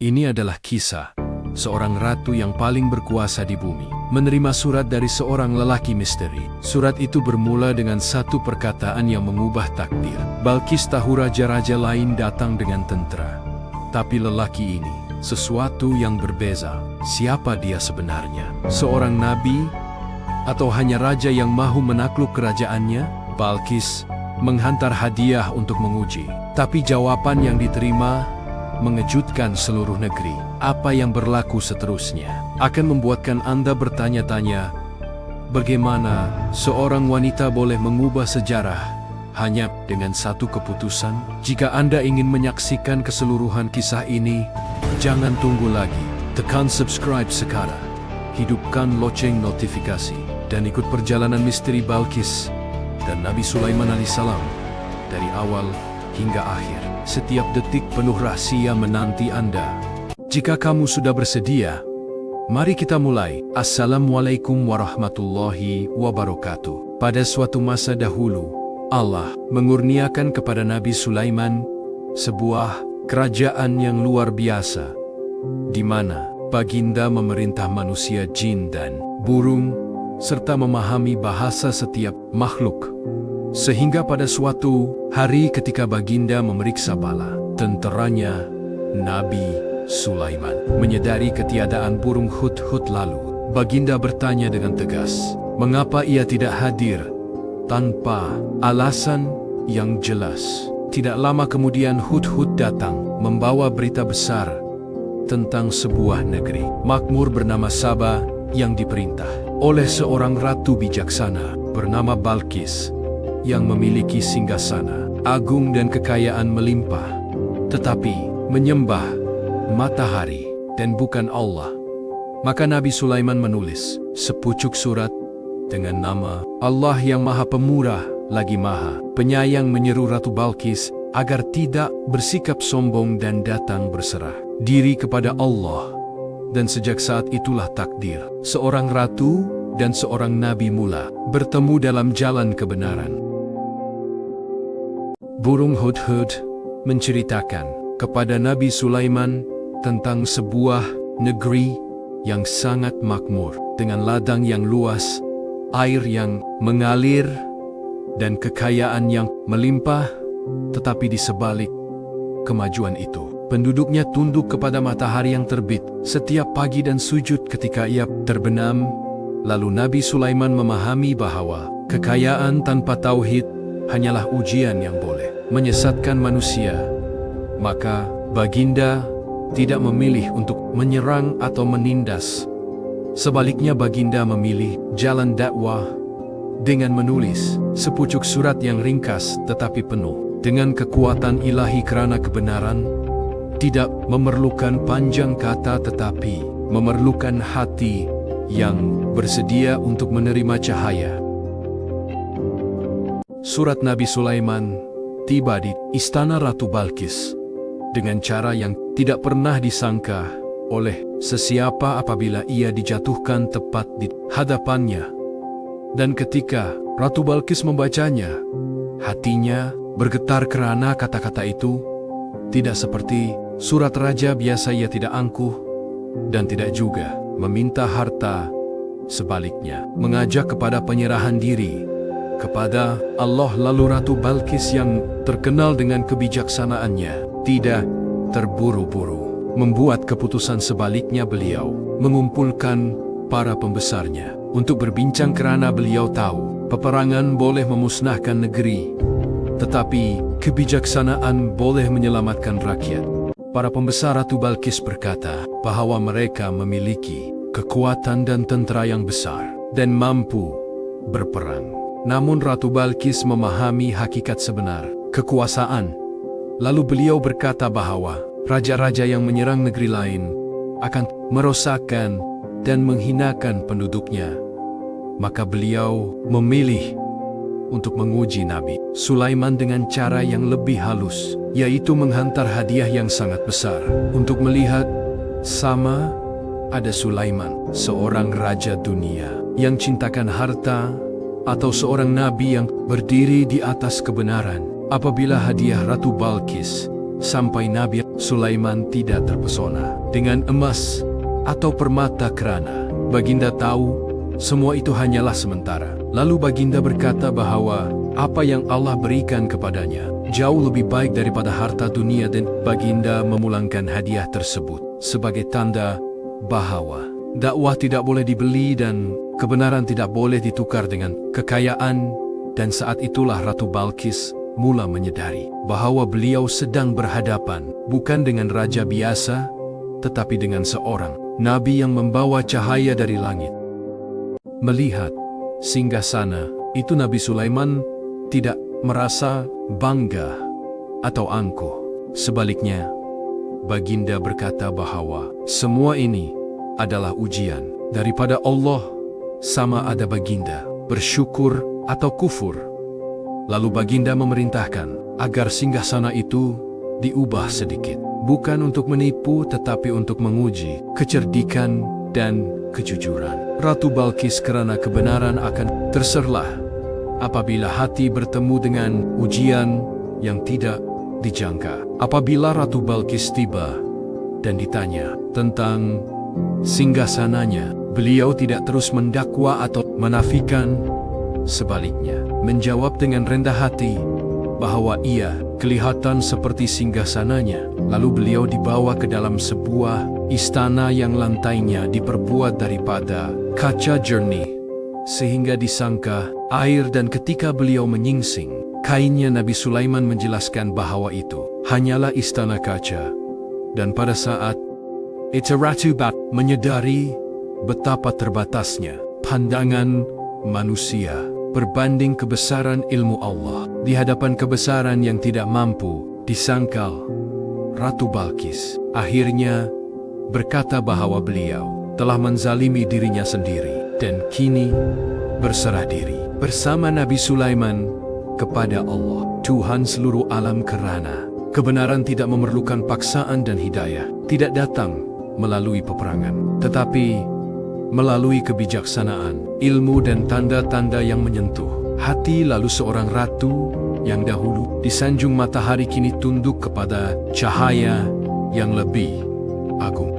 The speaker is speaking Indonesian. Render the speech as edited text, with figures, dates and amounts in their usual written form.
Ini adalah kisah seorang ratu yang paling berkuasa di bumi menerima surat dari seorang lelaki misteri. Surat itu bermula dengan satu perkataan yang mengubah takdir. Balkis tahu raja-raja lain datang dengan tentara. Tapi lelaki ini, sesuatu yang berbeza. Siapa dia sebenarnya? Seorang nabi? Atau hanya raja yang mahu menakluk kerajaannya? Balkis menghantar hadiah untuk menguji. Tapi jawaban yang diterima mengejutkan seluruh negeri. Apa yang berlaku seterusnya akan membuatkan Anda bertanya-tanya, bagaimana seorang wanita boleh mengubah sejarah hanya dengan satu keputusan? Jika Anda ingin menyaksikan keseluruhan kisah ini, jangan tunggu lagi. Tekan subscribe sekarang, hidupkan lonceng notifikasi, dan ikut perjalanan misteri Balkis dan Nabi Sulaiman alaihissalam dari awal hingga akhir. Setiap detik penuh rahasia menanti Anda. Jika kamu sudah bersedia, mari kita mulai. Assalamualaikum warahmatullahi wabarakatuh. Pada suatu masa dahulu, Allah mengurniakan kepada Nabi Sulaiman sebuah kerajaan yang luar biasa, di mana baginda memerintah manusia, jin, dan burung, serta memahami bahasa setiap makhluk. Sehingga pada suatu hari ketika baginda memeriksa bala tenteranya, Nabi Sulaiman menyadari ketiadaan burung hudhud. Lalu baginda bertanya dengan tegas, mengapa ia tidak hadir? Tanpa alasan yang jelas. Tidak lama kemudian hudhud datang membawa berita besar tentang sebuah negeri makmur bernama Saba yang diperintah oleh seorang ratu bijaksana bernama Balkis, yang memiliki singgasana agung dan kekayaan melimpah, tetapi menyembah matahari dan bukan Allah. Maka Nabi Sulaiman menulis sepucuk surat dengan nama Allah yang Maha Pemurah lagi Maha Penyayang, menyeru Ratu Balkis agar tidak bersikap sombong dan datang berserah diri kepada Allah. Dan sejak saat itulah takdir seorang ratu dan seorang nabi mula bertemu dalam jalan kebenaran. Burung hudhud menceritakan kepada Nabi Sulaiman tentang sebuah negeri yang sangat makmur dengan ladang yang luas, air yang mengalir, dan kekayaan yang melimpah. Tetapi di sebalik kemajuan itu, penduduknya tunduk kepada matahari yang terbit setiap pagi dan sujud ketika ia terbenam. Lalu Nabi Sulaiman memahami bahwa kekayaan tanpa tauhid hanyalah ujian yang boleh menyesatkan manusia. Maka baginda tidak memilih untuk menyerang atau menindas. Sebaliknya baginda memilih jalan dakwah dengan menulis sepucuk surat yang ringkas tetapi penuh dengan kekuatan ilahi, karena kebenaran tidak memerlukan panjang kata tetapi memerlukan hati yang bersedia untuk menerima cahaya. Surat Nabi Sulaiman tiba di istana Ratu Balkis dengan cara yang tidak pernah disangka oleh sesiapa apabila ia dijatuhkan tepat di hadapannya. Dan ketika Ratu Balkis membacanya, hatinya bergetar karena kata-kata itu tidak seperti surat raja biasa. Ia tidak angkuh dan tidak juga meminta harta. Sebaliknya, mengajak kepada penyerahan diri kepada Allah. Lalu Ratu Balkis yang terkenal dengan kebijaksanaannya tidak terburu-buru membuat keputusan. Sebaliknya, beliau mengumpulkan para pembesarnya untuk berbincang karena beliau tahu peperangan boleh memusnahkan negeri, tetapi kebijaksanaan boleh menyelamatkan rakyat. Para pembesar Ratu Balkis berkata bahwa mereka memiliki kekuatan dan tentera yang besar dan mampu berperang. Namun Ratu Balkis memahami hakikat sebenar kekuasaan. Lalu beliau berkata bahwa raja-raja yang menyerang negeri lain akan merosakkan dan menghinakan penduduknya. Maka beliau memilih untuk menguji Nabi Sulaiman dengan cara yang lebih halus, yaitu menghantar hadiah yang sangat besar untuk melihat sama ada Sulaiman, seorang raja dunia yang cintakan harta, atau seorang nabi yang berdiri di atas kebenaran. Apabila hadiah Ratu Balkis sampai Nabi Sulaiman tidak terpesona dengan emas atau permata kerana Baginda tahu semua itu hanyalah sementara. Lalu Baginda berkata bahwa apa yang Allah berikan kepadanya jauh lebih baik daripada harta dunia, dan Baginda memulangkan hadiah tersebut sebagai tanda bahwa dakwah tidak boleh dibeli dan kebenaran tidak boleh ditukar dengan kekayaan. Dan saat itulah Ratu Balkis mula menyadari bahwa beliau sedang berhadapan bukan dengan raja biasa, tetapi dengan seorang nabi yang membawa cahaya dari langit. Melihat singgasana itu, Nabi Sulaiman tidak merasa bangga atau angkuh. Sebaliknya, Baginda berkata bahwa semua ini adalah ujian daripada Allah, sama ada Baginda bersyukur atau kufur. Lalu Baginda memerintahkan agar singgasana itu diubah sedikit, bukan untuk menipu tetapi untuk menguji kecerdikan dan kejujuran Ratu Balkis, kerana kebenaran akan terserlah apabila hati bertemu dengan ujian yang tidak dijangka. Apabila Ratu Balkis tiba dan ditanya tentang singgasananya, beliau tidak terus mendakwa atau menafikan. Sebaliknya, menjawab dengan rendah hati bahwa ia kelihatan seperti singgasananya. Lalu beliau dibawa ke dalam sebuah istana yang lantainya diperbuat daripada kaca jernih, sehingga disangka air, dan ketika beliau menyingsing kainnya, Nabi Sulaiman menjelaskan bahwa itu hanyalah istana kaca. Dan pada saat itu Ratu Bat menyadari betapa terbatasnya pandangan manusia berbanding kebesaran ilmu Allah di hadapan kebesaran yang tidak mampu disangkal. Ratu Balkis akhirnya berkata bahwa beliau telah menzalimi dirinya sendiri dan kini berserah diri bersama Nabi Sulaiman kepada Allah, Tuhan seluruh alam, kerana kebenaran tidak memerlukan paksaan dan hidayah tidak datang melalui peperangan, tetapi melalui kebijaksanaan, ilmu dan tanda-tanda yang menyentuh hati. Lalu seorang ratu yang dahulu disanjung matahari kini tunduk kepada cahaya yang lebih agung.